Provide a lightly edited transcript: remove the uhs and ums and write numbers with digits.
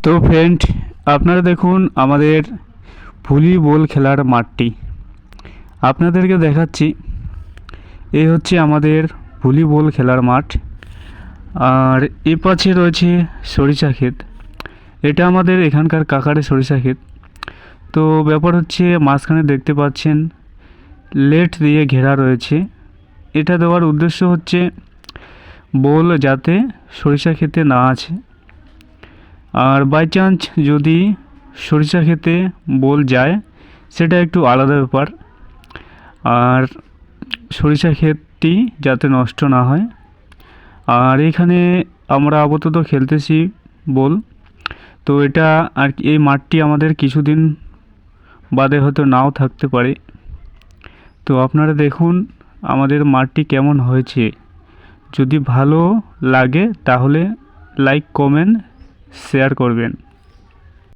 তো ফ্রেন্ড, আপনারা দেখুন আমাদের ভলিবল খেলার মাঠটি আপনাদেরকে দেখাচ্ছি। এই হচ্ছে আমাদের ভলিবল খেলার মাঠ, আর এ পাশে রয়েছে সরিষা ক্ষেত। এটা আমাদের এখানকার কাকারে সরিষা ক্ষেত। তো ব্যাপার হচ্ছে মাঝখানে দেখতে পাচ্ছেন নেট দিয়ে ঘেরা রয়েছে। এটা দেওয়ার উদ্দেশ্য হচ্ছে বল যাতে সরিষা ক্ষেতে না আছে, আর বাই চান্স যদি সরিষা ক্ষেতে বল যায় সেটা একটু আলাদা ব্যাপার। আর সরিষা ক্ষেতটি যাতে নষ্ট না হয়। আর এখানে আমরা আপাতত খেলতেছি বল। তো এটা আর এই মাঠটি আমাদের কিছুদিন বাদে হয়তো নাও থাকতে পারে। তো আপনারা দেখুন আমাদের মাঠটি কেমন হয়েছে। যদি ভালো লাগে তাহলে লাইক, কমেন্ট, শেয়ার করবেন।